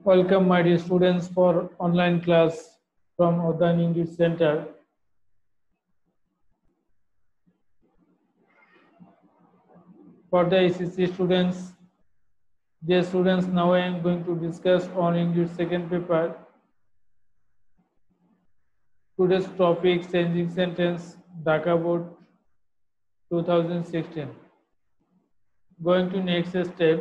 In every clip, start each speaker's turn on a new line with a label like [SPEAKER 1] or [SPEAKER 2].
[SPEAKER 1] Welcome, my dear students, for online class from Udan English Center. For the SSC students, dear students, now I am going to discuss on English second paper. Today's topic: changing sentence, Dhaka Board 2016. Going to next step.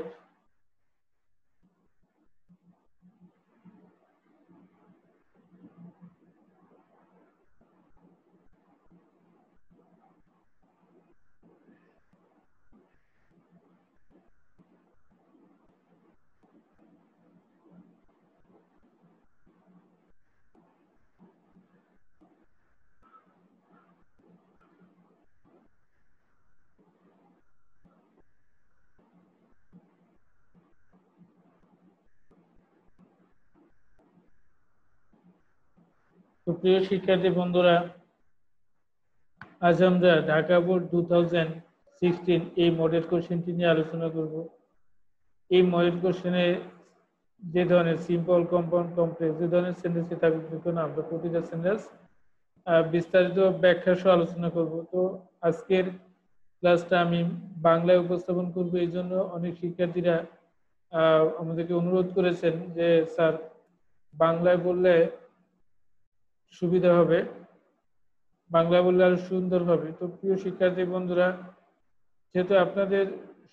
[SPEAKER 1] তো প্রিয় শিক্ষার্থী বন্ধুরা, আজ আমরা Dhaka board 2016 এই model কোশ্চেনটি নিয়ে আলোচনা করব। এই মডেল কোশ্চেনে যে ধরনের সিম্পল, কম্পাউন্ড, কমপ্লেক্স যে ধরনের সেন্টেন্স থাকবে সেখানে আমরা প্রতিটা সেন্টেন্স বিস্তারিত ব্যাখ্যা সহ আলোচনা করব। তো আজকের ক্লাসটা আমি বাংলায় উপস্থাপন করব। এই জন্য অনেক শিক্ষার্থীরা আমাদেরকে অনুরোধ করেছেন যে স্যার বাংলায় বললে সুবিধা হবে, বাংলা বললে আরো সুন্দর হবে। তো প্রিয় শিক্ষার্থী বন্ধুরা, যেহেতু আপনাদের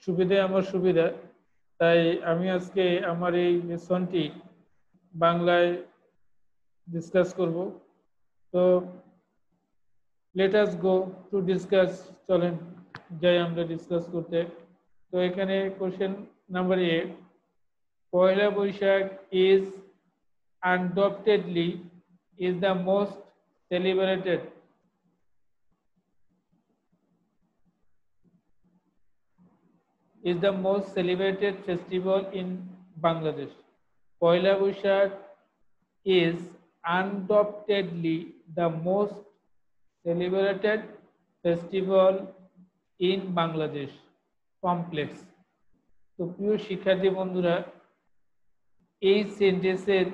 [SPEAKER 1] সুবিধায় আমার সুবিধা, তাই আমি আজকে আমার এই লেসনটি বাংলায় ডিসকাস করব। তো let us go to discuss, চলেন যাই আমরা ডিসকাস করতে। তো এখানে question number A, Poila Baishakh is undoubtedly is the most celebrated festival in Bangladesh. Poila Boishakh is undoubtedly the most celebrated festival in Bangladesh. Complex. তো প্রিয় শিক্ষার্থী বন্ধুরা, এই সেন্টেন্সের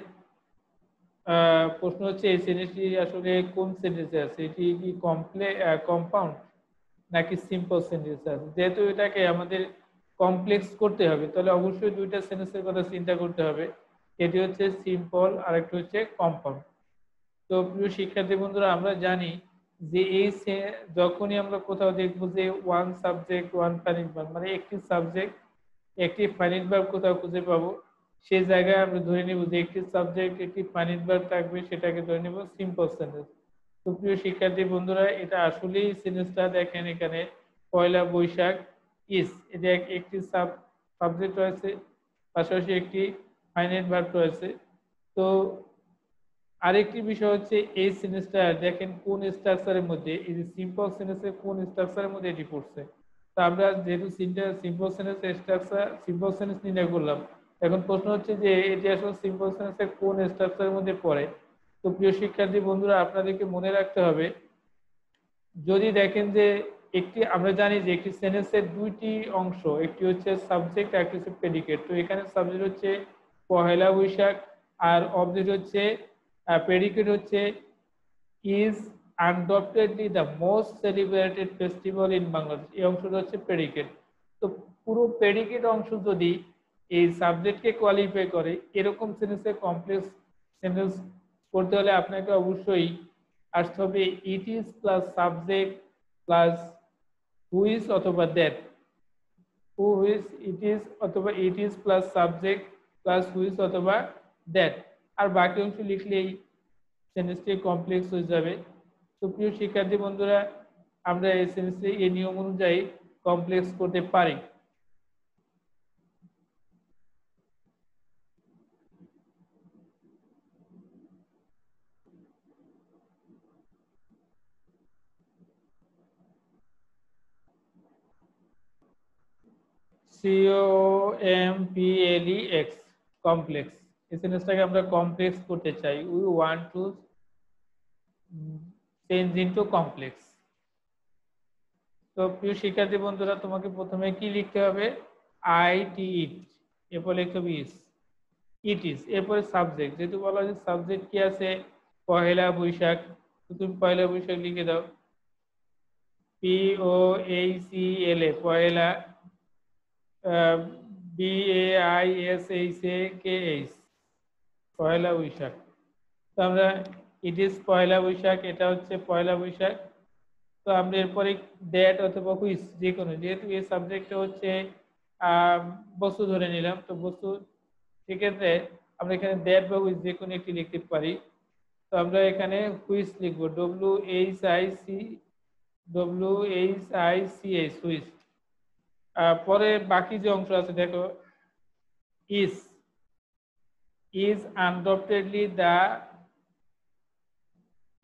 [SPEAKER 1] প্রশ্ন হচ্ছে এই সেন্টেন্সটি আসলে কোন সেন্টেন্সে আছে, এটি কি কম্পাউন্ড নাকি সিম্পল সেন্টেন্স আছে। যেহেতু এটাকে আমাদের কমপ্লেক্স করতে হবে, তাহলে অবশ্যই দুইটা সেন্টেন্সের কথা চিন্তা করতে হবে। এটি হচ্ছে সিম্পল আর একটা হচ্ছে কম্পাউন্ড। তো প্রিয় শিক্ষার্থী বন্ধুরা, আমরা জানি যে এই যখনই আমরা কোথাও দেখবো যে one subject one finite verb, মানে একটি সাবজেক্ট একটি ফাইনাইট ভার্ব কোথাও খুঁজে পাবো, সেই জায়গায় আমরা ধরে নিব যে একটি সাবজেক্ট একটি ফাইনাইট ভার্ব থাকবে, সেটাকে ধরে নিব সিম্পল সেন্টেন্স। তো প্রিয় শিক্ষার্থী বন্ধুরা, এটা আসলেই সেন্টেন্সটা দেখেন, এখানে পয়লা বৈশাখ ইজ, এটা একটি সাবজেক্ট রয়েছে, পাশাপাশি একটি ফাইনাইট ভার্ব রয়েছে। তো আরেকটি বিষয় হচ্ছে এই সেন্টেন্সটা দেখেন কোন স্ট্রাকচারের মধ্যে, এই যে সিম্পল সেন্টেন্সের কোন স্ট্রাকচারের মধ্যে এটি পড়ছে। তো আমরা যেহেতু সিম্পল সেন্টেন্সের স্ট্রাকচার সিম্পল সেন্টেন্স নির্ণয় করলাম, এখন প্রশ্ন হচ্ছে যে এটি আসলে সিম্পল সেন্টেন্সের কোন স্ট্রাকচারের মধ্যে পড়ে। তো প্রিয় শিক্ষার্থী বন্ধুরা, আপনাদেরকে মনে রাখতে হবে, যদি দেখেন যে একটি, আমরা জানি যে একটি সেন্টেন্সের দুইটি অংশ, একটি হচ্ছে সাবজেক্ট আর একটি হচ্ছে প্রেডিকেট। তো এখানে সাবজেক্ট হচ্ছে পহেলা বৈশাখ আর অবজেক্ট হচ্ছে প্রেডিকেট হচ্ছে is undoubtedly the most celebrated festival in Bangladesh. এই অংশটা হচ্ছে প্রেডিকেট। তো পুরো প্রেডিকেট অংশ যদি এই সাবজেক্টকে কোয়ালিফাই করে, এরকম সেন্টেন্সে কমপ্লেক্স সেন্টেন্স করতে হলে আপনাকে অবশ্যই আসতে হবে it is plus subject plus who is অথবা that, who is it is অথবা it is plus subject plus who is অথবা দ্যাট, আর বাকি অংশ লিখলেই সেন্টেন্সটি কমপ্লেক্স হয়ে যাবে। তো প্রিয় শিক্ষার্থী বন্ধুরা, আমরা এই সেন্টেন্সটি এই নিয়ম অনুযায়ী কমপ্লেক্স করতে পারি। COMPLEX, complex. এই সেন্টেন্সটাকে আমরা কমপ্লেক্স করতে চাই, we want to change into complex. তো প্রিয় শিক্ষার্থী বন্ধুরা, তোমাকে প্রথমে কি লিখতে হবে, আই টি ইট, এরপর লিখতে হবে ইস। ইট ইজ, এরপরে সাবজেক্ট, যেহেতু বলা হয়েছে সাবজেক্ট কি আছে, পহেলা বৈশাখ, তো তুমি পয়লা বৈশাখ লিখে দাও, POHELA পয়লা, BAISHAKH পয়লা বৈশাখ। তো আমরা ইট ইজ পয়লা বৈশাখ, এটা হচ্ছে পয়লা বৈশাখ। তো আমরা এরপরে দ্যাট অথবা হুইচ যে কোনো, যেহেতু এই সাবজেক্টটা হচ্ছে বস্তু ধরে নিলাম, তো বস্তু সেক্ষেত্রে আমরা এখানে দ্যাট বা হুইচ যে কোনো একটি লিখতে পারি। তো আমরা এখানে হুইচ লিখবো, WHICH হুইচ। পরে বাকি যে অংশ আছে দেখো, is undoubtedly the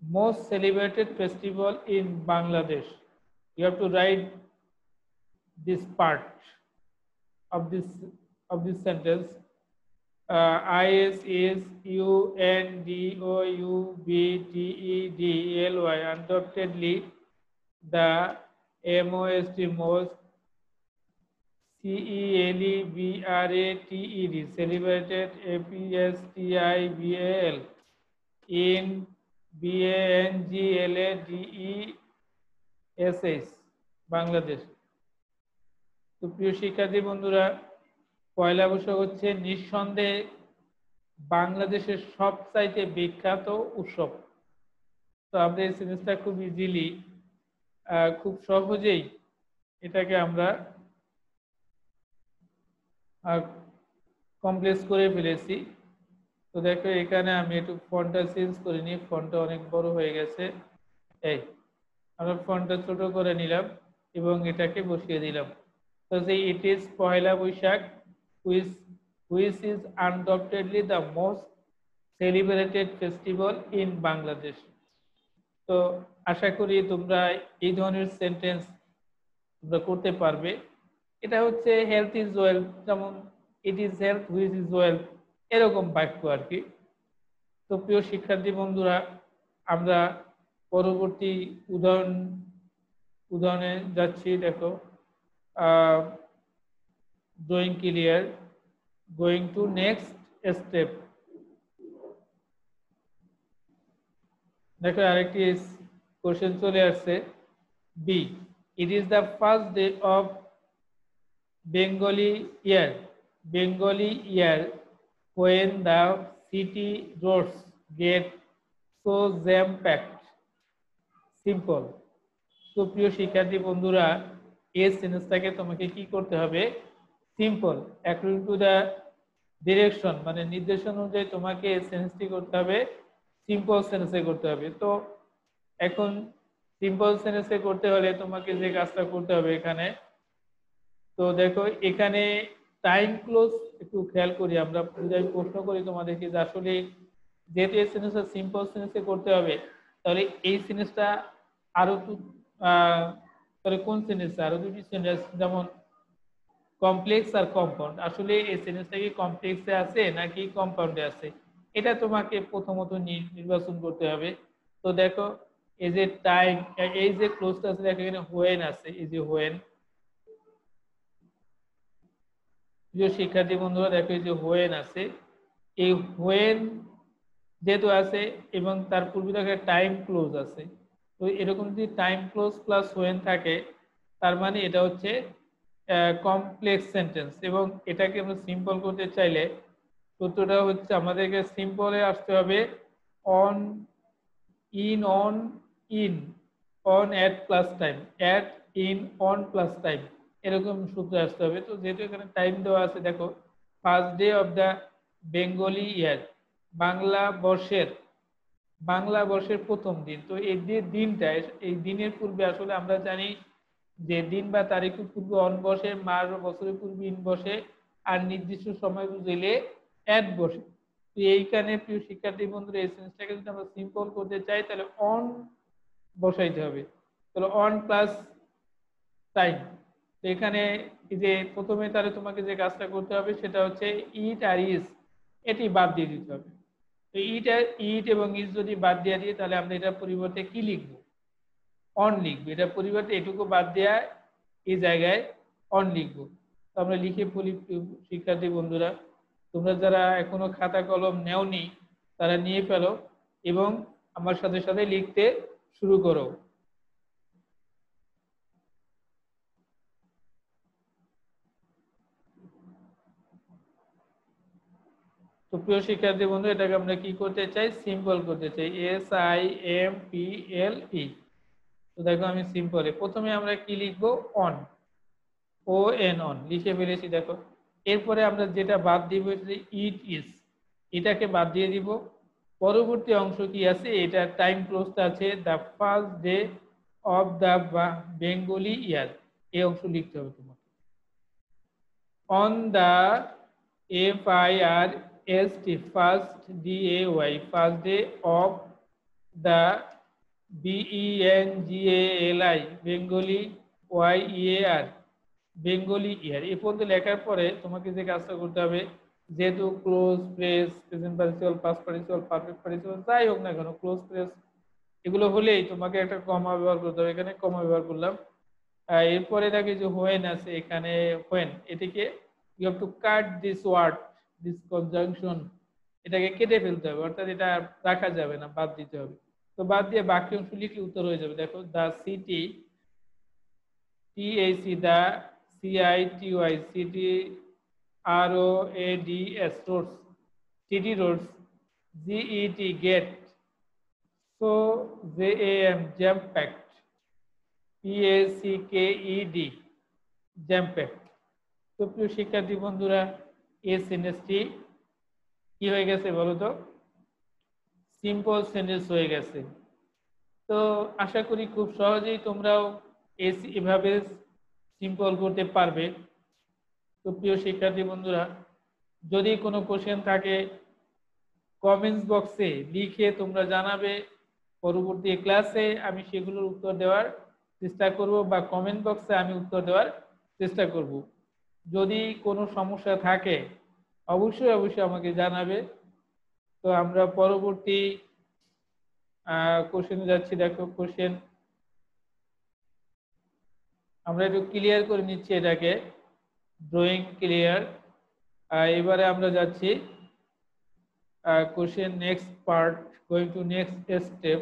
[SPEAKER 1] most celebrated festival in Bangladesh. You have to write this part of this sentence. IS is UNDOUBTEDLY undoubtedly the most CELEBRATED celebrated FESTIVAL in BANGLADESH Bangladesh. তো প্রিয় শিক্ষার্থী বন্ধুরা, পয়লা বৈশাখ হচ্ছে নিঃসন্দেহে বাংলাদেশের সবচাইতে বিখ্যাত উৎসব। তো আমরা এই সিরিজটা খুব ইজিলি, খুব সহজেই এটাকে আমরা কমপ্লিট করে ফেলেছি। তো দেখো এখানে আমি একটু ফন্টটা চেঞ্জ করে নিই, ফন্টটা অনেক বড় হয়ে গেছে। এই আমরা ফন্টটা ছোট করে নিলাম এবং এটাকে বসিয়ে দিলাম। তো যে it is Poila Baishakh which is undoubtedly the most celebrated festival in Bangladesh. তো আশা করি তোমরা এই ধরনের সেন্টেন্স তোমরা করতে পারবে। এটা হচ্ছে হেলথ ইজ ওয়েলথ, যেমন it is health which is wealth, এরকম বাক্য আর কি। তো প্রিয় শিক্ষার্থী বন্ধুরা, আমরা পরবর্তী উদাহরণে যাচ্ছি। দেখো, drawing clear, going to next step. দেখো আরেকটি কোশ্চেন চলে আসছে, B, it is the first day of Bengali year when the city roads get so jam packed. Simple. তো প্রিয় শিক্ষার্থী বন্ধুরা, এই সেন্টেন্সটাকে তোমাকে কি করতে হবে, simple according to the direction, মানে নির্দেশন অনুযায়ী তোমাকে এই সেন্টেন্সটি করতে হবে, সিম্পল সেন্টেন্সে করতে হবে। তো এখন সিম্পল সেন্টেন্সে করতে হলে তোমাকে যে কাজটা করতে হবে এখানে, তো দেখো এখানে টাইম ক্লোজ একটু খেয়াল করি আমরা, যদি আমি প্রশ্ন করি তোমাদেরকে যে আসলে যেহেতু এই সেন্টেন্সটা সিম্পল সেন্টেন্সে করতে হবে, তাহলে এই সেন্টেন্সটা আরো তাহলে কোন সেন্টেন্স, আরো দুটি সেন্টেন্স যেমন কমপ্লেক্স আর কম্পাউন্ড, আসলে এই সেন্টেন্সটা কি কমপ্লেক্সে আছে নাকি কম্পাউন্ডে আছে, এটা তোমাকে প্রথমত নির্বাচন করতে হবে। তো দেখো এই যে টাইম, এই যে ক্লোজটা আছে দেখো এখানে হোয়েন আছে, এই যে হোয়েন, প্রিয় শিক্ষার্থী বন্ধুরা দেখো এই যে হোয়েন আছে, এই হোয়েন যেহেতু আছে এবং তার পূর্বে দেখো টাইম ক্লোজ আছে, তো এরকম যদি টাইম ক্লোজ প্লাস হোয়েন থাকে তার মানে এটা হচ্ছে কমপ্লেক্স সেন্টেন্স। এবং এটাকে আমরা সিম্পল করতে চাইলে সূত্রটা হচ্ছে আমাদেরকে সিম্পলে আসতে হবে on in on in on at plus time, at in on plus time, এরকম সূত্রে আসতে হবে। তো যেহেতু এখানে টাইম দেওয়া আছে, দেখো first day of the Bengali year, বাংলা বর্ষের প্রথম দিন। তো এই যে দিনটা, এই দিনের পূর্বে আসলে আমরা জানি যে দিন বা তারিখের পূর্বে অন বসে, মাস বা বছরের পূর্বে ইন বসে, আর নির্দিষ্ট সময় বুঝলে অ্যাট বসে। তো এইখানে প্রিয় শিক্ষার্থী বন্ধুরা, এই সেন্সটাকে যদি আমরা সিম্পল করতে চাই তাহলে অন বসাইতে হবে, তাহলে অন প্লাস টাইম। তো এখানে এই যে প্রথমে তাহলে তোমাকে যে কাজটা করতে হবে সেটা হচ্ছে ইট আর ইজ, এটি বাদ দিয়ে দিতে হবে। তো ইট এবং ইজ যদি বাদ দিয়ে দিই তাহলে আমরা এটার পরিবর্তে কি লিখবো, অন লিখবো। এটার পরিবর্তে এটুকু বাদ দেওয়া, এই জায়গায় অন লিখবো। তো আমরা লিখে ফেলি শিক্ষার্থী বন্ধুরা। তো তোমরা যারা এখনো খাতা কলম নেওনি তারা নিয়ে ফেলো এবং আমার সাথে সাথে লিখতে শুরু করো। তো প্রিয় শিক্ষার্থী বন্ধু, এটাকে আমরা কি করতে চাই? সিম্পল করতে চাই। SIMPLE। তো দেখো আমি সিম্পলে প্রথমে আমরা কি লিখবো? অন, ON, অন লিখে ফেলেছি দেখো। এরপরে আমরা যেটা বাদ দিব ইট ইজ, এটাকে বাদ দিয়ে দিব। পরবর্তী অংশ কি আছে? এটা টাইম ক্লোজটা আছে the first day of the Bengali year, এই অংশ লিখতে হবে তোমাকে। On the FIRST, first DAY, first day of the BENGALI, Bengali YEAR, Bengali year. এই পর্যন্ত লেখার পরে তোমাকে যে কাজটা করতে হবে, যেহেতু close press, present participle, past participle, perfect participle যাই হোক না কেন, ক্লোজ প্রেস এগুলো হলেই তোমাকে একটা কমা ব্যবহার করতে হবে। এখানে কমা ব্যবহার করলাম। এরপরে দেখে যে হোয়েন আছে, এখানে হোয়েন, এটিকে you have to cut this word, this conjunction, এটাকে কেটে ফেলতে হবে, অর্থাৎ এটা রাখা যাবে না, বাদ দিতে হবে। তো বাদ দিয়ে বাকি অংশ লিখলে উত্তর হয়ে যাবে। দেখো দ্য সিটি, TAC, দ্য CITY, city ROADS, roads, city roads, GET, get, so JAM, jam packed, PACKED, jam packed. তো প্রিয় শিক্ষার্থী বন্ধুরা, এই সেন্টেন্সটি কি হয়ে গেছে বলো তো? সিম্পল সেন্টেন্স হয়ে গেছে। তো আশা করি খুব সহজেই তোমরাও এভাবে সিম্পল করতে পারবে। তো প্রিয় শিক্ষার্থী বন্ধুরা, যদি কোনো কোশ্চেন থাকে কমেন্টস বক্সে লিখে তোমরা জানাবে। পরবর্তী ক্লাসে আমি সেগুলোর উত্তর দেওয়ার চেষ্টা করব, বা কমেন্ট বক্সে আমি উত্তর দেওয়ার চেষ্টা করব। যদি কোনো সমস্যা থাকে অবশ্যই অবশ্যই আমাকে জানাবে। তো আমরা পরবর্তী কোশ্চেনে যাচ্ছি। দেখো কোশ্চেন আমরা একটু ক্লিয়ার করে নিচ্ছি, এটাকে ড্রয়িং ক্লিয়ার। এবারে আমরা যাচ্ছি question next part, going to next step.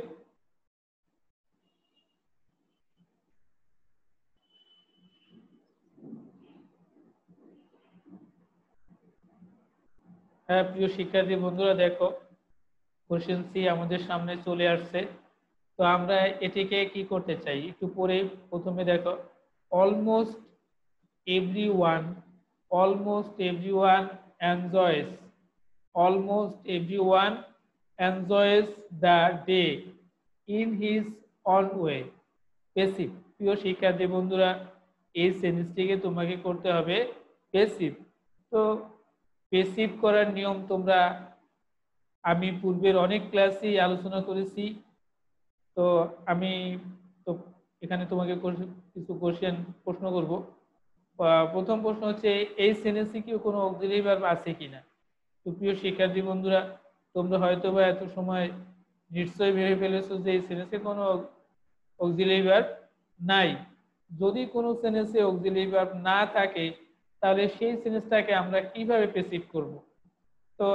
[SPEAKER 1] হ্যাঁ প্রিয় শিক্ষার্থী বন্ধুরা, দেখো কোশ্চেন সি আমাদের সামনে চলে আসছে। তো আমরা এটিকে কি করতে চাই একটু পরে। প্রথমে দেখো almost everyone, almost everyone enjoys, almost everyone enjoys the day in his on way, passive. প্রিয় শিক্ষার্থী বন্ধুরা, এই সেন্টেন্সটিকে তোমাকে করতে হবে পেসিভ। তো পেসিভ করার নিয়ম তোমরা আমি পূর্বের অনেক ক্লাসেই আলোচনা করেছি। তো আমি তো এখানে তোমাকে কিছু প্রশ্ন করব। প্রথম প্রশ্ন হচ্ছে, এই সেন্টেন্সে কি কোনো অক্সিলারি ভার্ব আছে কিনা? তো প্রিয় শিক্ষার্থী বন্ধুরা, তোমরা হয়তো বা এত সময় নিশ্চয়ই ভেবে ফেলেছো যে এই সেন্টেন্সে কোনো অক্সিলারি ভার্ব নাই। যদি কোনো সেন্টেন্সে অক্সিলারি ভার্ব না থাকে তাহলে সেই সেন্টেন্সটাকে আমরা কিভাবে পেসিভ করব? তো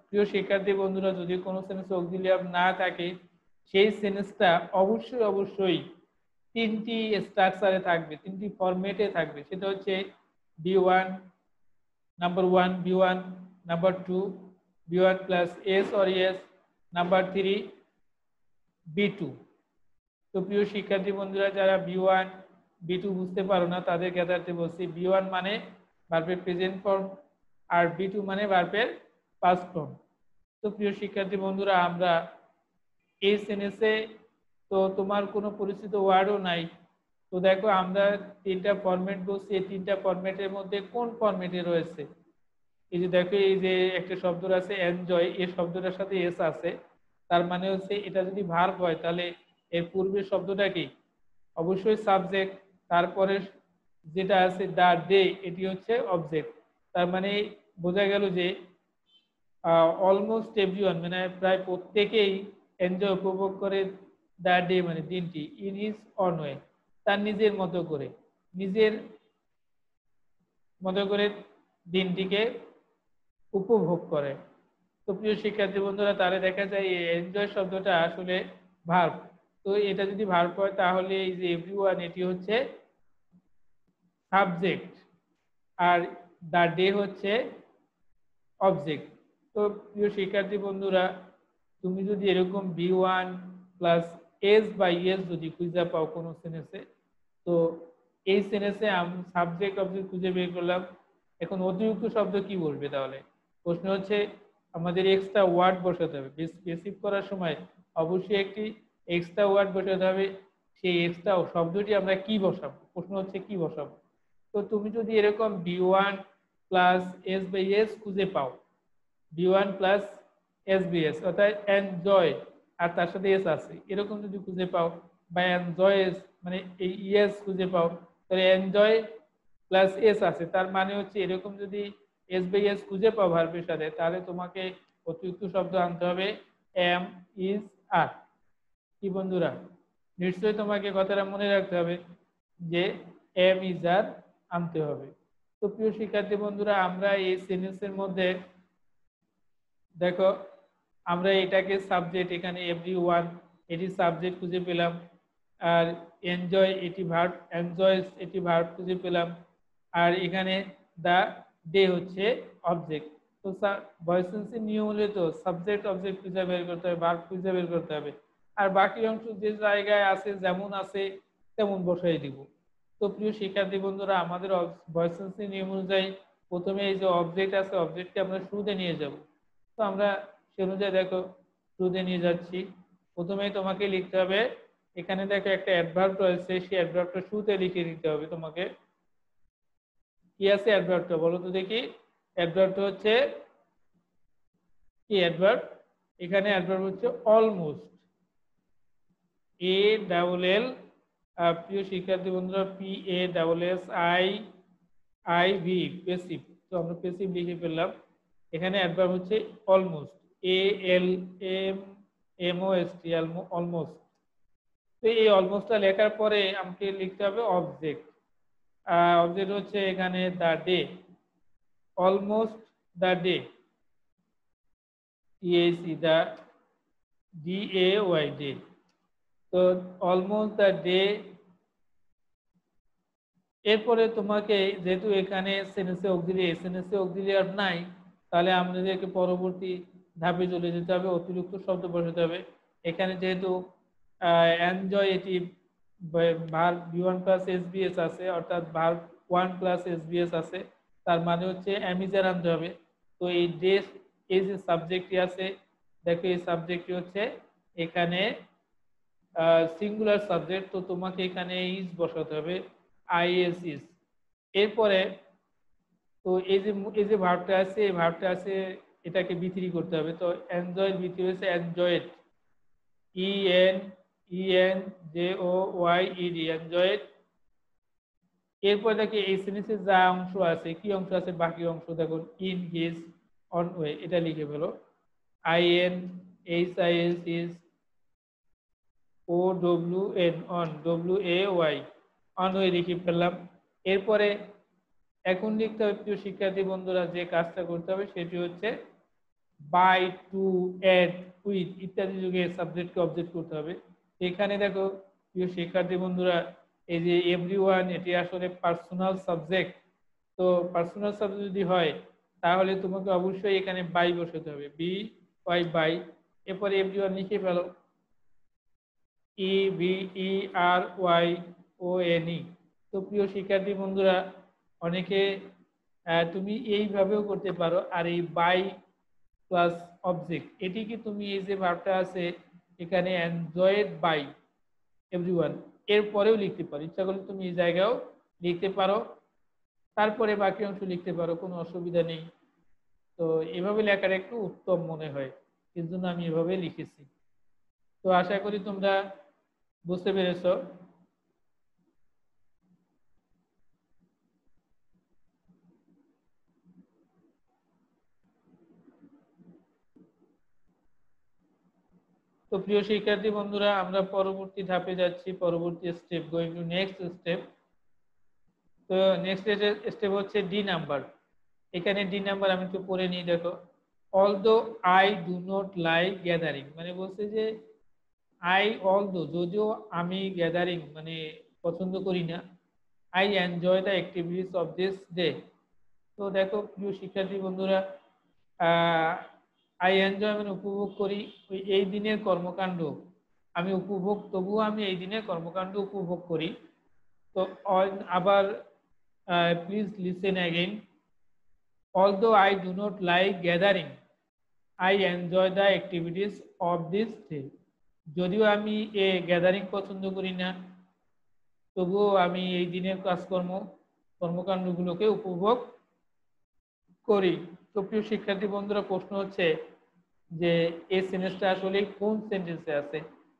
[SPEAKER 1] প্রিয় শিক্ষার্থী বন্ধুরা, যদি কোনো সেন্টেন্সে অক্সিলারি ভার্ব না থাকে সেই সেন্টেন্সটা অবশ্যই অবশ্যই তিনটি স্ট্রাকচারে থাকবে, তিনটি ফরম্যাটে থাকবে। সেটা হচ্ছে B1, number 1 B1, number 2 B1 plus S or S, number 3 B2। তো প্রিয় শিক্ষার্থী বন্ধুরা, যারা B1 B2 বুঝতে পারো না তাদের জ্ঞাতার্থে বলছি, B1 মানে ভার্বের প্রেজেন্ট ফর্ম আর B2 মানে ভার্বের পাস্ট ফর্ম। তো প্রিয় শিক্ষার্থী বন্ধুরা, আমরা এই সেন্টেন্সে তো তোমার কোনো পরিচিত ওয়ার্ডও নাই। তো দেখো আমরা তিনটা ফরম্যাট বলছি, এই তিনটা ফরম্যাটের মধ্যে কোন ফরম্যাটে রয়েছে? এই যে দেখো, এই যে একটা শব্দ আছে এনজয়, এই শব্দটার সাথে এস আছে, তার মানে হচ্ছে এটা যদি ভার্ব হয় তাহলে এর পূর্বের শব্দটা কি? অবশ্যই সাবজেক্ট। তারপরে যেটা আছে দা ডে, এটি হচ্ছে অবজেক্ট। তার মানে বোঝা গেল যে অলমোস্ট এভরিওয়ান মানে প্রায় প্রত্যেকেই এনজয় উপভোগ করে দা ডে মানে দিনটি, ইন হিজ অন ওয়ে, তার নিজের মতো করে, নিজের মতো করে দিনটিকে উপভোগ করে। তো প্রিয় শিক্ষার্থী বন্ধুরা, তাহলে দেখা যায় এই এনজয় শব্দটা আসলে ভার্ব। তো এটা যদি ভার্ব হয় তাহলে এই যে এভরিওয়ান এটি হচ্ছে সাবজেক্ট, আর দ্য ডে হচ্ছে অবজেক্ট। তো প্রিয় শিক্ষার্থী বন্ধুরা, তুমি যদি এরকম B1 প্লাস এস বা ইএস যদি খুঁজে পাও কোনো সেন্টেন্সে, তো এই সেন্টেন্সে আমি সাবজেক্ট অবজেক্ট খুঁজে বের করলাম। এখন অতিরিক্ত শব্দ কি বলবে? তাহলে প্রশ্ন হচ্ছে আমাদের এক্সট্রা ওয়ার্ড বসাতে হবে। বেসিক করার সময় অবশ্যই একটি এক্সট্রা ওয়ার্ড বসাতে হবে। সেই এক্সট্রা শব্দটি আমরা কি বসাবো? প্রশ্ন হচ্ছে কি বসাবো। তো তুমি যদি এরকম B1 plus S by S খুঁজে পাও, B1 প্লাস SBS অর্থাৎ এনজয় আর তার সাথে এস আছে, এরকম যদি খুঁজে পাও, বা এনজয় মানে এই ইএস খুঁজে পাও, তাহলে এনজয় প্লাস এস আছে, তার মানে হচ্ছে এরকম যদি এস বাই এস খুঁজে পাও ভার্বের সাথে, তাহলে তোমাকে অতিরিক্ত শব্দ আনতে হবে এম, ইজ, আর। কি বন্ধুরা, নিশ্চয়ই তোমাকে কথাটা মনে রাখতে হবে যে এম, ইজ, আর আনতে হবে। তো প্রিয় শিক্ষার্থী বন্ধুরা, আমরা এই সেন্টেন্সের মধ্যে দেখো, আমরা এটাকে সাবজেক্ট, এখানে এভরিওয়ান এটি সাবজেক্ট খুঁজে পেলাম, আর এনজয় এটি ভার্ব, এনজয়স এটি ভার্ব খুঁজে পেলাম, আর এখানে দা ডে হচ্ছে অবজেক্ট। তো ভয়েস সেন্সের নিয়ম হলে তো সাবজেক্ট অবজেক্ট খুঁজে বের করতে হবে, ভার্ব খুঁজে বের করতে হবে, আর বাকি অংশ যে জায়গায় আছে যেমন আছে তেমন বসাই দিব। তো প্রিয় শিক্ষার্থী বন্ধুরা, আমাদের ভয়েস সেন্সের নিয়ম অনুযায়ী প্রথমে এই যে অবজেক্ট আছে, অবজেক্টকে আমরা শুরুতে নিয়ে যাব। তো আমরা সে অনুযায়ী দেখো শুরুতে নিয়ে যাচ্ছি। প্রথমেই তোমাকে লিখতে হবে, এখানে দেখো একটা অ্যাডভার্ব রয়েছে, সেই অ্যাডভার্বটা শুরুতে লিখে দিতে হবে তোমাকে। কি আছে অ্যাডভার্বটা বলো তো দেখি। অ্যাডভার্বটা হচ্ছে কি অ্যাডভার্ব? এখানে অ্যাডভার্ব হচ্ছে অলমোস্ট, A-double-L, প্রিয় শিক্ষার্থী বন্ধুরা, PASSIV, পেসিভ। তো আমরা পেসিভ লিখে ফেললাম। এখানে অ্যাডভার্ব হচ্ছে অলমোস্ট, ALMOST, অলমোস্ট। তো এই অলমোস্টটা লেখার পরে আমাকে লিখতে হবে অবজেক্ট। অবজেক্ট হচ্ছে এখানে the day, almost the day, TAC, the DAY, day. তো অলমোস্ট দ্য ডে। এরপরে তোমাকে যেহেতু এখানে সেন্টেন্সে অক্সিলিয়ার নাই, তাহলে আমাদেরকে পরবর্তী ধাপে চলে যেতে হবে, অতিরিক্ত শব্দ বসাতে হবে। এখানে যেহেতু এনজয় এটি ভার্ব B1 প্লাস SBS আছে, অর্থাৎ ভার্ব 1 প্লাস SBS আছে, তার মানে হচ্ছে অ্যামিজার আনতে হবে। তো এই ডে, এই যে সাবজেক্টটি আছে, দেখো এই সাবজেক্টটি হচ্ছে এখানে সিঙ্গুলার সাবজেক্ট, তো তোমাকে এখানে ইজ বসাতে হবে, IS ইজ। এরপরে তো এই যে ভার্বটা আছে, এই ভার্বটা আছে, এটাকে B3 করতে হবে। তো এনজয় B3 হয়েছে এনজয়েড, ENJOYED, এনজয়েড। এরপর দেখো এই সেন্টেন্সে যা অংশ আছে, কি অংশ আছে, বাকি অংশ দেখো ইন, হিজ, অন ওয়ে, এটা লিখে ফেলো। INHIS is, OWN, on, WAY, on way লিখে ফেললাম। এরপরে এখন লিখতে হবে প্রিয় শিক্ষার্থী বন্ধুরা, যে কাজটা করতে হবে সেটি হচ্ছে বাই, টু, এড, উইথ ইত্যাদি যুগে সাবজেক্টকে অবজেক্ট করতে হবে। এখানে দেখো প্রিয় শিক্ষার্থী বন্ধুরা, এই যে এভরিওয়ান এটি আসলে পার্সোনাল সাবজেক্ট। তো পার্সোনাল সাবজেক্ট যদি হয় তাহলে তোমাকে অবশ্যই এখানে বাই বসাতে হবে, BY, বাই। এরপরে এভরিওয়ান লিখে ফেলো, EVERYONE। তো প্রিয় শিক্ষার্থী বন্ধুরা, অনেকে তুমি এইভাবেও করতে পারো। আর এই বাই প্লাস অবজেক্ট, এটি কি তুমি এই যে ভার্বটা আছে এখানে এনজয়েড বাই এভরিওয়ান, এর পরেও লিখতে পারো, ইচ্ছা করলে তুমি এই জায়গাও লিখতে পারো, তারপরে বাকি অংশ লিখতে পারো, কোনো অসুবিধা নেই। তো এভাবে লেখার একটু উত্তম মনে হয়, এর জন্য আমি এভাবে লিখেছি। তো আশা করি তোমরা বুঝতে পেরেছো। তো প্রিয় শিক্ষার্থী বন্ধুরা, আমরা পরবর্তী ধাপে যাচ্ছি, পরবর্তী step, going to next step. তো নেক্সট স্টেপ হচ্ছে D নাম্বার। এখানে ডি নাম্বার আমি একটু পড়ে নিই, দেখো although I do not like gathering, মানে বলছে যে অলদো যদিও আমি গ্যাদারিং মানে পছন্দ করি না, I enjoy the activities of this day. তো দেখো প্রিয় শিক্ষার্থী বন্ধুরা, আই এনজয় মানে উপভোগ করি ওই এই দিনের কর্মকাণ্ড, আমি উপভোগ, তবুও আমি এই দিনের কর্মকাণ্ড উপভোগ করি। তো আবার please listen again, although I do not like gathering I enjoy the activities of this day. যদিও আমি এ গ্যাদারিং পছন্দ করি না, তবুও আমি এই দিনের কর্মকাণ্ডগুলোকে উপভোগ করি। তো প্রিয় শিক্ষার্থী বন্ধুরা, প্রশ্ন হচ্ছে যে এই সেন্টেন্সটা আসলে কোন সেন্টেন্সে আছে।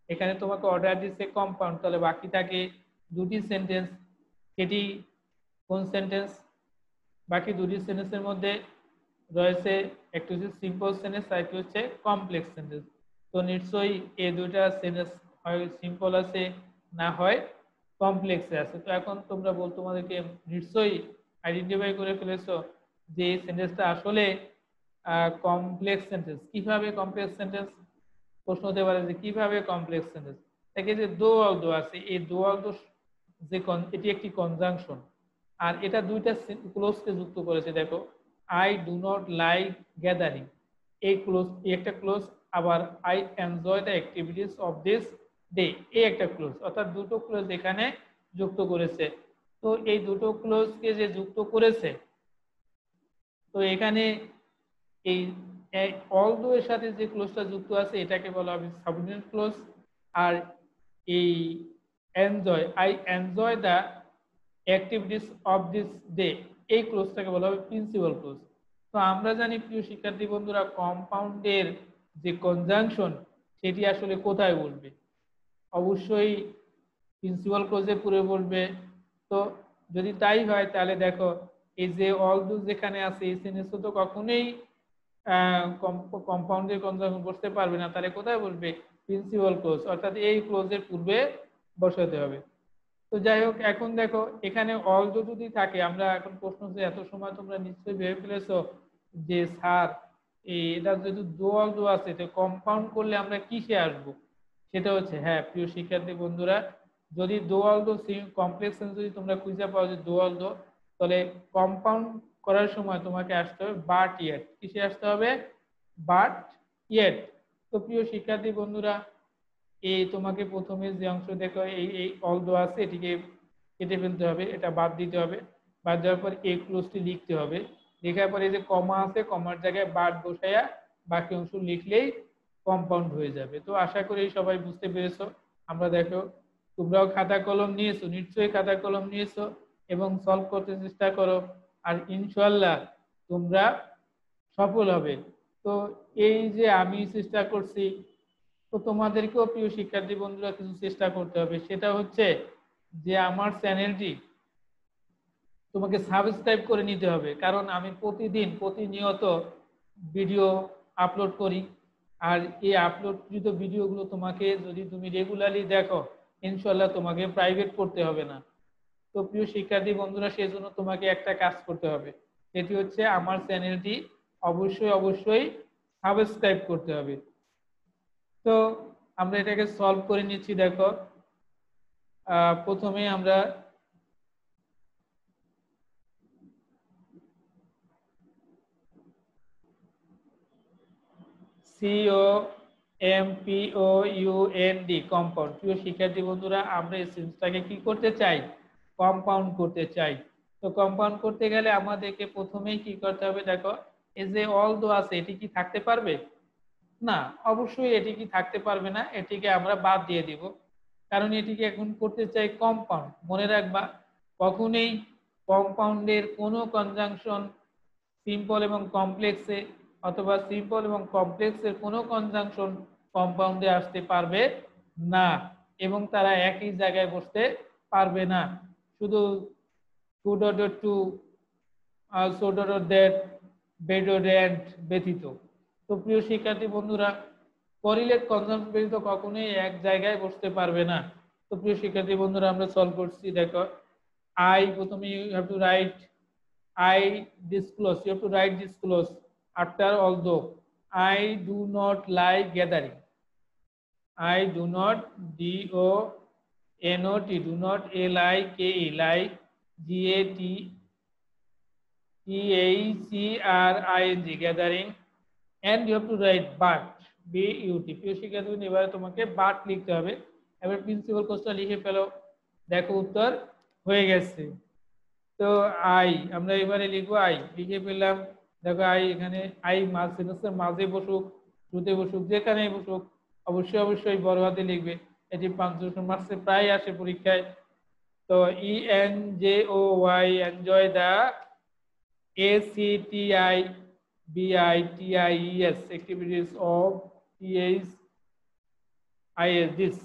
[SPEAKER 1] এখানে তোমাকে অর্ডার দিচ্ছে কম্পাউন্ড, তাহলে বাকি থাকে দুটি সেন্টেন্স, সেটি কোন সেন্টেন্স? বাকি দুটি সেন্টেন্সের মধ্যে রয়েছে একটি হচ্ছে সিম্পল সেন্টেন্স আর একটি হচ্ছে কমপ্লেক্স সেন্টেন্স। তো নিশ্চয়ই এই দুইটা সেন্টেন্স হয় সিম্পল আছে, না হয় কমপ্লেক্সে আছে। তো এখন তোমরা তোমাদেরকে নিশ্চয়ই আইডেন্টিফাই করে ফেলেছো যে এই সেন্টেন্সটা আসলে কমপ্লেক্স সেন্টেন্স। কিভাবে কমপ্লেক্স সেন্টেন্স? প্রশ্ন হতে পারে যে কিভাবে কমপ্লেক্স সেন্টেন্স। দেখে যে দো অলদো আছে, এই দো অলদো যে এটি একটি কনজাংশন, আর এটা দুইটা ক্লোজকে যুক্ত করেছে। দেখো I do not like gathering, এই ক্লোজ, এই একটা ক্লোজ, আবার I enjoy the activities of this day, এই একটা ক্লোজ, অর্থাৎ দুটো ক্লোজ এখানে যুক্ত করেছে। তো এই দুটো ক্লোজকে যে যুক্ত করেছে, তো এখানে এই অলদো এর সাথে যে ক্লোজটা যুক্ত আছে এটাকে বলা হবে সাবঅর্ডিনেট ক্লোজ, আর এই I enjoy the activities of this day, এই ক্লোজটাকে বলা হবে প্রিন্সিপাল ক্লোজ। তো আমরা জানি প্রিয় শিক্ষার্থী বন্ধুরা, কম্পাউন্ডের যে কনজাংশন সেটি আসলে কোথায় বলবে? অবশ্যই প্রিন্সিপাল ক্লোজে পুরো বলবে। তো যদি তাই হয় তাহলে দেখো এই যে অলদো যেখানে আছে এই সেন্টেন্স তো কখনোই কম্পাউন্ডের কনজাংশন বসতে পারবে না, তাহলে কোথায় বলবে? প্রিন্সিপাল ক্লোজ, অর্থাৎ এই ক্লোজের পূর্বে বসাতে হবে। তো যাই হোক, এখন দেখো এখানে অলদো যদি থাকে, আমরা এখন প্রশ্ন হচ্ছে এত সময় তোমরা নিশ্চয়ই ভেবে ফেলেছো যে স্যার এটা যেহেতু দো অলদো আছে, তো কম্পাউন্ড করলে আমরা কিসে আসবো? সেটা হচ্ছে, হ্যাঁ প্রিয় শিক্ষার্থী বন্ধুরা, যদি দো অলদো কমপ্লেক্স যদি তোমরা খুঁজে পাও যে দো অলদো, তাহলে কম্পাউন্ড করার সময় তোমাকে আসতে হবে বাট ইয়েট। কিসে আসতে হবে? But yet. তো প্রিয় শিক্ষার্থী বন্ধুরা, এই তোমাকে প্রথমে যে অংশ দেখো এই অলদো আছে এটিকে কেটে ফেলতে হবে, এটা বাদ দিতে হবে। বাদ দেওয়ার পর এই ক্লোজটি লিখতে হবে, লেখার পরে যে কমা আছে কমার জায়গায় বাট বসাইয়া বাকি অংশ লিখলেই কম্পাউন্ড হয়ে যাবে। তো আশা করি সবাই বুঝতে পেরেছো। আমরা দেখো তোমরাও খাতা কলম নিয়েছো, নিশ্চয়ই খাতা কলম নিয়েছো এবং সলভ করতে চেষ্টা করো, আর ইনশাল্লাহ তোমরা সফল হবে। তো এই যে আমি চেষ্টা করছি, তো তোমাদেরকেও প্রিয় শিক্ষার্থী বন্ধুরা কিছু চেষ্টা করতে হবে, সেটা হচ্ছে যে আমার চ্যানেলটি তোমাকে সাবস্ক্রাইব করে নিতে হবে, কারণ আমি প্রতিনিয়ত ভিডিও আপলোড করি, আর এই আপলোডকৃত ভিডিওগুলো তোমাকে যদি তুমি রেগুলারলি দেখো, ইনশাল্লাহ তোমাকে প্রাইভেট করতে হবে না। তো প্রিয় শিক্ষার্থী বন্ধুরা, সেই জন্য তোমাকে একটা কাজ করতে হবে, সেটি হচ্ছে আমার চ্যানেলটি অবশ্যই সাবস্ক্রাইব করতে হবে। তো আমরা এটাকে সলভ করে নিচ্ছি। দেখো প্রথমে আমরা COMPOUND কম্পাউন্ড। প্রিয় শিক্ষার্থী বন্ধুরা, আমরা এই সিরিজটাকে কি করতে চাই? কম্পাউন্ড করতে চাই। তো কম্পাউন্ড করতে গেলে আমাদেরকে প্রথমেই কি করতে হবে? দেখো এই যে অলদো আছে এটি কি থাকতে পারবে? না, অবশ্যই এটি কি থাকতে পারবে না, এটিকে আমরা বাদ দিয়ে দিব, কারণ এটিকে এখন করতে চাই কম্পাউন্ড। মনে রাখবা, কখনোই কম্পাউন্ডের কোনো কনজাংশন সিম্পল এবং কমপ্লেক্সে অথবা সিম্পল এবং কমপ্লেক্সের কোনো কনজাংশন কম্পাউন্ডে আসতে পারবে না, এবং তারা একই জায়গায় বসতে পারবে না, শুধু two dot two so dot that বেডোড্যান্ট ব্যতীত। তো প্রিয় শিক্ষার্থী বন্ধুরা, করিলেট কনজাংশন ব্যতীত কখনোই এক জায়গায় বসতে পারবে না। তো প্রিয় শিক্ষার্থী বন্ধুরা, আমরা সলভ করছি। দেখো আই, প্রথমে you have to write I disclose. You have to write disclose after although. I do not like gathering. I do not DONOT do not LIKE like GATHERING gathering, and you have to write but BUT প্রিয় শিক্ষার্থী এবারে তোমাকে but লিখতে হবে। এবার principal কোর্সটা লিখে ফেলো, দেখো উত্তর হয়ে গেছে। তো আই আমরা এবারে লিখবো আই, লিখে ফেললাম। দেখো আই এখানে আই সেন্টেন্সের মাঝে বসুক, শুরুতে বসুক, যেখানেই বসুক অবশ্যই বড় হাতে লিখবে। এটি 500 মার্কসে প্রায় আসে পরীক্ষায়। তো ENJOY enjoy the ACTIBITIES activities of THIS this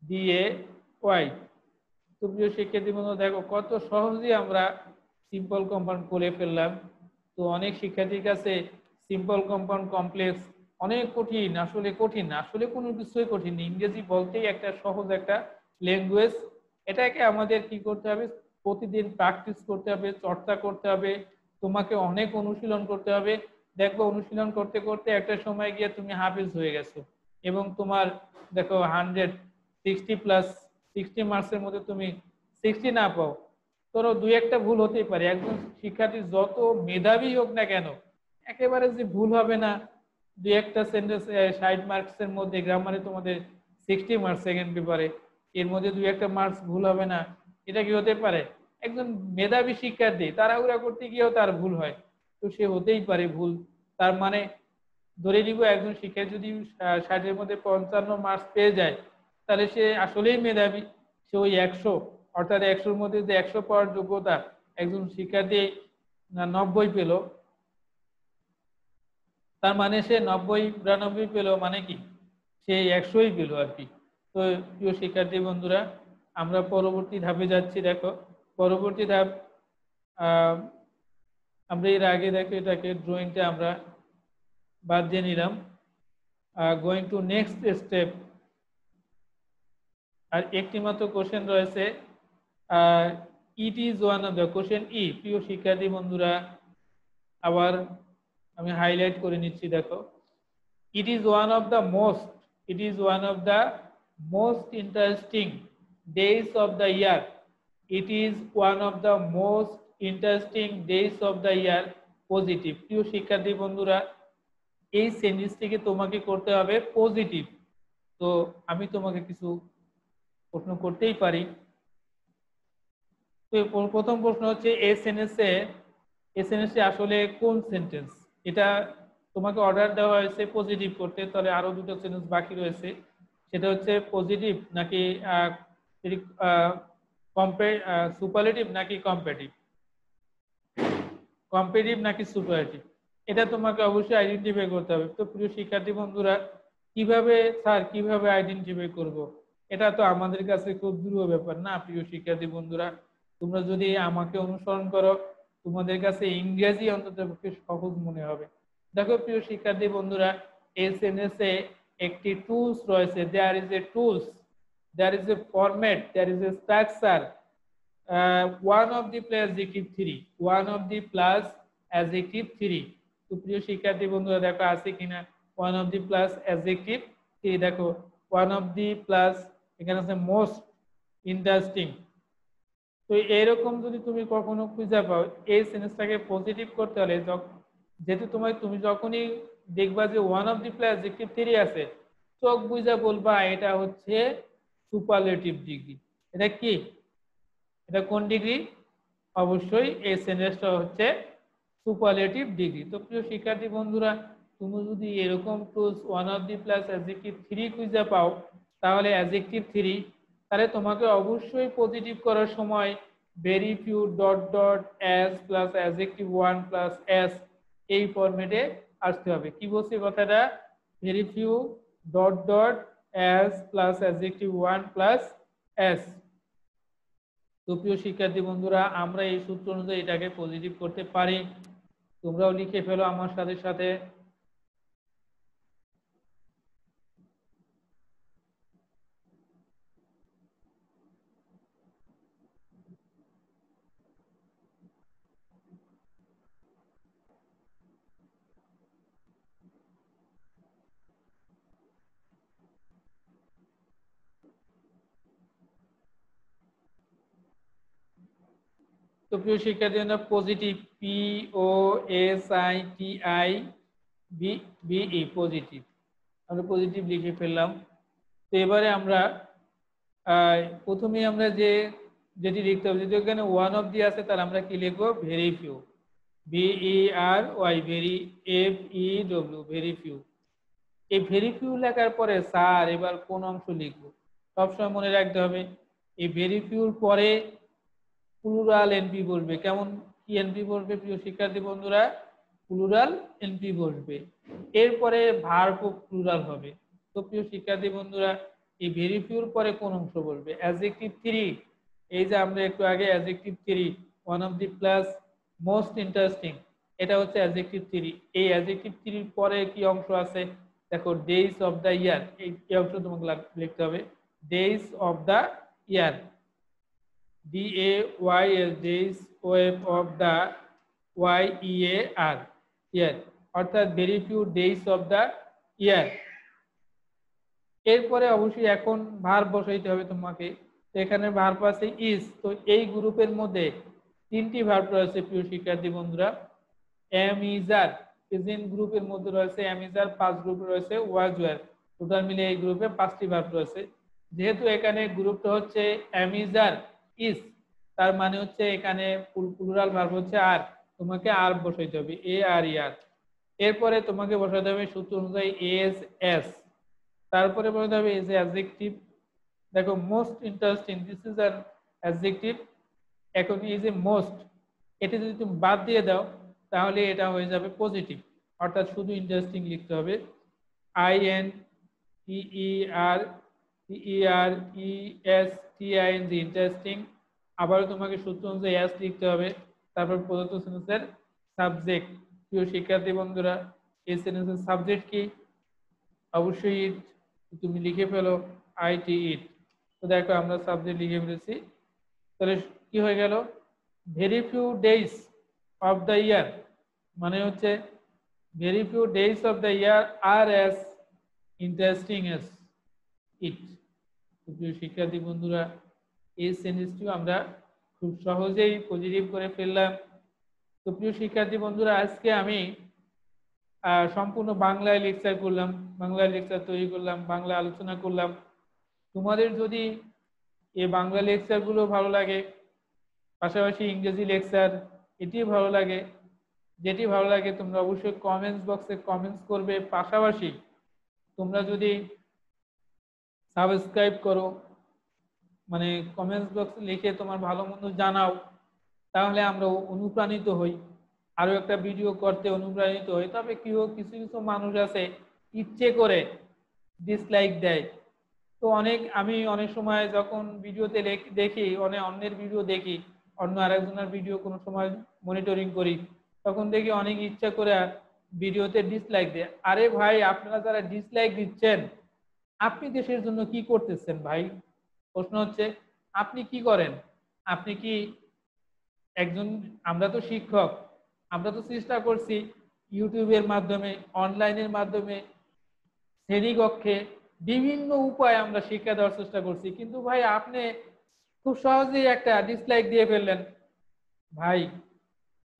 [SPEAKER 1] DAY। তো প্রিয় শিক্ষার্থী বন্ধু দেখো কত সহজেই আমরা সিম্পল কম্পাউন্ড করে ফেললাম। তো অনেক শিক্ষার্থীর কাছে সিম্পল কম্পাউন্ড কমপ্লেক্স অনেক কঠিন, আসলে কোনো কিছুই কঠিন নেই। ইংরেজি বলতেই একটা সহজ একটা ল্যাঙ্গুয়েজ। এটাকে আমাদের কি করতে হবে, প্রতিদিন প্র্যাকটিস করতে হবে, চর্চা করতে হবে, তোমাকে অনেক অনুশীলন করতে হবে। দেখো অনুশীলন করতে করতে একটা সময় গিয়ে তুমি হাফেজ হয়ে গেছো, এবং তোমার দেখো 60 মার্কসের মধ্যে তুমি 60 না পাও, ধরো দুই একটা ভুল হতেই পারে। একজন শিক্ষার্থী যত মেধাবী হোক না কেন, একেবারে যে ভুল হবে না, দুই একটা সেন্টেন্স 60 মার্কসের মধ্যে গ্রামারে তোমাদের 60 মার্কস সেকেন্ড পেপারে, এর মধ্যে দুই একটা মার্কস ভুল হবে না, এটা কি হতে পারে? একজন মেধাবী শিক্ষার্থী তাড়াহুড়া করতে গিয়েও তার ভুল হয়, তো সে হতেই পারে ভুল। তার মানে ধরে নিব একজন শিক্ষার্থী যদি 60-এর মধ্যে 55 মার্কস পেয়ে যায়, তাহলে সে আসলেই মেধাবী। সে ওই 100 অর্থাৎ 100-র মধ্যে যে 100 পাওয়ার যোগ্যতা একজন শিক্ষার্থী 90 পেল, তার মানে সে 90-92 পেল, মানে কি সে 100ই পেল আর কি। তো প্রিয় শিক্ষার্থী বন্ধুরা, আমরা পরবর্তী ধাপে যাচ্ছি। দেখো পরবর্তী ধাপ, আমরা এর আগে দেখো এটাকে ড্রয়িংটা আমরা বাদ দিয়ে নিলাম। গোয়িং টু নেক্সট স্টেপ, আর একটি মাত্র কোশ্চেন রয়েছে। It is one of the question E. প্রিয় শিক্ষার্থী বন্ধুরা, আবার আমি হাইলাইট করে নিচ্ছি। দেখো it is one of the most interesting days of the year. It is one of the most interesting days of the year positive. প্রিয় শিক্ষার্থী বন্ধুরা, এই সেন্টেন্সটিকে তোমাকে করতে হবে পজিটিভ। তো আমি তোমাকে কিছু প্রশ্ন করতেই পারি। তো প্রথম প্রশ্ন হচ্ছে এসএনএসে আসলে কোন সেন্টেন্স? এটা তোমাকে অর্ডার দেওয়া হয়েছে পজিটিভ করতে, তাহলে আরো দুটো সেন্টেন্স বাকি রয়েছে। সেটা হচ্ছে পজিটিভ নাকি সুপারলেটিভ নাকি কম্পারেটিভ নাকি সুপারলেটিভ, এটা তোমাকে অবশ্যই আইডেন্টিফাই করতে হবে। তো প্রিয় শিক্ষার্থী বন্ধুরা, কিভাবে আইডেন্টিফাই করব? এটা তো আমাদের কাছে খুব দূর ব্যাপার না। প্রিয় শিক্ষার্থী বন্ধুরা, তোমরা যদি আমাকে অনুসরণ করো, তোমাদের কাছে ইংরেজি অন্তত সহজ মনে হবে। দেখো প্রিয় শিক্ষার্থী বন্ধুরা, এসএনএস এ একটি টুলস রয়েছে। There is a tools, there is a format, there is a structure. one of the plus adjective 3। তো প্রিয় শিক্ষার্থী বন্ধুরা দেখো আছে কিনা one of the plus adjective 3। দেখো one of the plus এখানে আছে most interesting। তো এরকম যদি তুমি কখনো খুঁজে পাও, এই সেন্টেন্সটাকে পজিটিভ করতে হলে যেহেতু তুমি যখনই দেখবা যে one of the plus adjective 3 আছে, চোখ বুঝা বলবা এটা হচ্ছে সুপারলেটিভ ডিগ্রি। এটা কি? এটা কোন ডিগ্রি? অবশ্যই এই সেন্টেন্সটা হচ্ছে সুপারলেটিভ ডিগ্রি। তো প্রিয় শিক্ষার্থী বন্ধুরা, তুমি যদি এরকম tools one of the plus adjective 3 খুঁজে পাও, তাহলে অ্যাডজেক্টিভ 3, তাহলে তোমাকে অবশ্যই পজিটিভ করার সময় very few dot dot S plus adjective 1 plus S এই ফরম্যাটে আসতে হবে। কি বলছি কথাটা? Very few dot dot S plus adjective 1 plus S. তো প্রিয় শিক্ষার্থী বন্ধুরা, আমরা এই সূত্র অনুযায়ী এটাকে পজিটিভ করতে পারি। তোমরাও লিখে ফেলো আমার সাথে সাথে। তো প্রিয় শিক্ষার্থীরা পজিটিভ POSITIVE পজিটিভ, আমরা পজিটিভ লিখে ফেললাম। তো এবারে আমরা প্রথমে আমরা যেটি লিখতে হবে, যদি এখানে ওয়ান অফ দি আছে তাহলে আমরা কি লিখবো, very few, VERY very, FEW very few. এই ভেরি ফিউ লেখার পরে স্যার এবার কোন অংশ লিখবো, সবসময় মনে রাখতে হবে এই ভেরি ফিউর পরে প্লুরাল এনপি বলবে। কেমন কি এনপি বলবে প্রিয় শিক্ষার্থী বন্ধুরা, প্লুরাল এনপি বলবে, এরপরে ভার্ব প্লুরাল হবে। তো প্রিয় শিক্ষার্থী বন্ধুরা এই ভেরি ফিউর পরে কোন অংশ বলবে, অ্যাডজেক্টিভ 3, এই যে আমরা একটু আগে adjective 3 one of the plus most interesting, এটা হচ্ছে অ্যাডজেক্টিভ 3। এই অ্যাডজেক্টিভ 3 পরে কি অংশ আছে দেখো, ডেইজ অফ দ্য ইয়ার, এই অংশ তোমাকে লিখতে হবে, days of the year, DAYS days, wave of the YEAR ইয়ার, অর্থাৎ very few days of the ইয়ার। এরপরে অবশ্যই এখন ভার্ব বসাইতে হবে তোমাকে, এখানে ভার্ব আছে ইজ। তো এই গ্রুপের মধ্যে 3টি ভার্ব রয়েছে প্রিয় শিক্ষার্থী বন্ধুরা, এম ইজ আর, প্রেজেন্ট গ্রুপের মধ্যে রয়েছে এম ইজ আর, 5 গ্রুপে রয়েছে ওয়াজ ওয়্যার, টোটাল মিলে এই গ্রুপে 5টি ভার্ব রয়েছে। যেহেতু এখানে গ্রুপটা হচ্ছে এম ইজ আর ইজ, তার মানে হচ্ছে এখানে প্লুরাল ভার্ব হচ্ছে আর, তোমাকে আর বসাইতে হবে, ARER। এরপরে তোমাকে বসাতে হবে সূত্র অনুযায়ী এস এস, তারপরে বলতে হবে এজ এ অ্যাডজেক্টিভ। দেখো most interesting, this is an adjective. এখন এই যে মোস্ট, এটা যদি তুমি বাদ দিয়ে দাও তাহলে এটা হয়ে যাবে পজিটিভ, অর্থাৎ শুধু ইন্টারেস্টিং লিখতে হবে, INTERESTING ইন্টারেস্টিং। আবারও তোমাকে সূত্র অনুযায়ী এস লিখতে হবে, তারপর প্রদত্ত সেন্টেন্সের সাবজেক্ট। প্রিয় শিক্ষার্থী বন্ধুরা এই সেন্টেন্সের সাবজেক্ট কি, অবশ্যই ইট, তুমি লিখে ফেলো IT ইট। তো দেখো আমরা সাবজেক্ট লিখে ফেলেছি, তাহলে কি হয়ে গেল, very few days of the year, মানে হচ্ছে very few days of the year are as interesting as it. প্রিয় শিক্ষার্থী বন্ধুরা এই সেন্টেন্সটিও আমরা খুব সহজেই পজিটিভ করে ফেললাম। তো প্রিয় শিক্ষার্থী বন্ধুরা আজকে আমি সম্পূর্ণ বাংলায় লেকচার করলাম, বাংলায় লেকচার তৈরি করলাম, বাংলা আলোচনা করলাম। তোমাদের যদি এই বাংলা লেকচারগুলো ভালো লাগে, পাশাপাশি ইংরেজি লেকচার এটি ভালো লাগে, যেটি ভালো লাগে তোমরা অবশ্যই কমেন্টস বক্সে কমেন্টস করবে। পাশাপাশি তোমরা যদি সাবস্ক্রাইব করো, মানে কমেন্টস বক্সে লিখে তোমার ভালো মন্দ জানাও, তাহলে আমরা অনুপ্রাণিত হই, আরো একটা ভিডিও করতে অনুপ্রাণিত হই। তবে কিছু কিছু মানুষ আছে ইচ্ছে করে ডিসলাইক দেয়। তো আমি অনেক সময় যখন ভিডিওতে দেখি, অন্যের ভিডিও দেখি, অন্য আরেকজনের ভিডিও কোনো সময় মনিটরিং করি, তখন দেখি অনেক ইচ্ছা করে ভিডিওতে ডিসলাইক দেয়। আরে ভাই, আপনারা যারা ডিসলাইক দিচ্ছেন আপনি দেশের জন্য কি করতেছেন ভাই? প্রশ্ন হচ্ছে আপনি কি করেন? আপনি কি একজন, আমরা তো শিক্ষক, আমরা তো চেষ্টা করছি ইউটিউবের মাধ্যমে, অনলাইনের মাধ্যমে, শ্রেণীকক্ষে বিভিন্ন উপায়ে আমরা শিক্ষা দেওয়ার চেষ্টা করছি, কিন্তু ভাই আপনি খুব সহজেই একটা ডিসলাইক দিয়ে ফেললেন। ভাই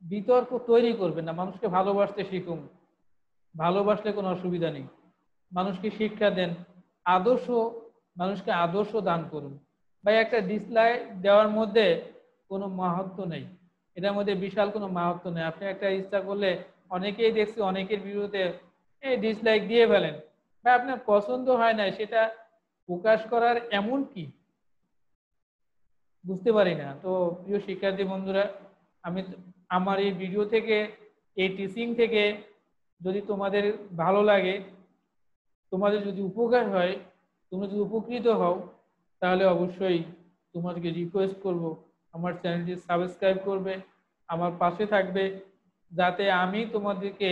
[SPEAKER 1] বিতর্ক তৈরি করবেন না, মানুষকে ভালোবাসতে শিখুন, ভালোবাসলে কোনো অসুবিধা নেই, মানুষকে শিক্ষা দেন, মানুষকে আদর্শ দান করুন। ভাই একটা ডিসলাইক দেওয়ার মধ্যে কোনো মাহাত্ম্য নেই, এটার মধ্যে বিশাল কোনো মাহাত্ম্য নেই। আপনি একটা ইচ্ছা করলে, অনেকেই দেখছি অনেকের ভিডিওতে এই ডিসলাইক দিয়ে ফেলেন, ভাই আপনার পছন্দ হয় না সেটা প্রকাশ করার এমন কি, বুঝতে পারি না। তো প্রিয় শিক্ষার্থী বন্ধুরা, আমি আমার এই ভিডিও থেকে, এই টিচিং থেকে যদি তোমাদের ভালো লাগে, তোমাদের যদি উপকার হয়, তোমরা যদি উপকৃত হও, তাহলে অবশ্যই তোমাদেরকে রিকোয়েস্ট করব আমার চ্যানেলটি সাবস্ক্রাইব করবে, আমার পাশে থাকবে, যাতে আমি তোমাদেরকে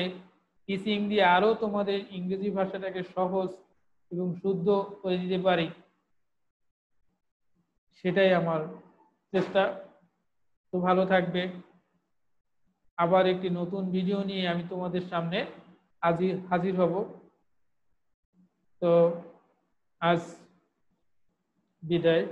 [SPEAKER 1] টিচিং দিয়ে আরও তোমাদের ইংরেজি ভাষাটাকে সহজ এবং শুদ্ধ করে দিতে পারি, সেটাই আমার চেষ্টা। তো ভালো থাকবে, আবার একটি নতুন ভিডিও নিয়ে আমি তোমাদের সামনে হাজির হব। তো আজ বিদায়।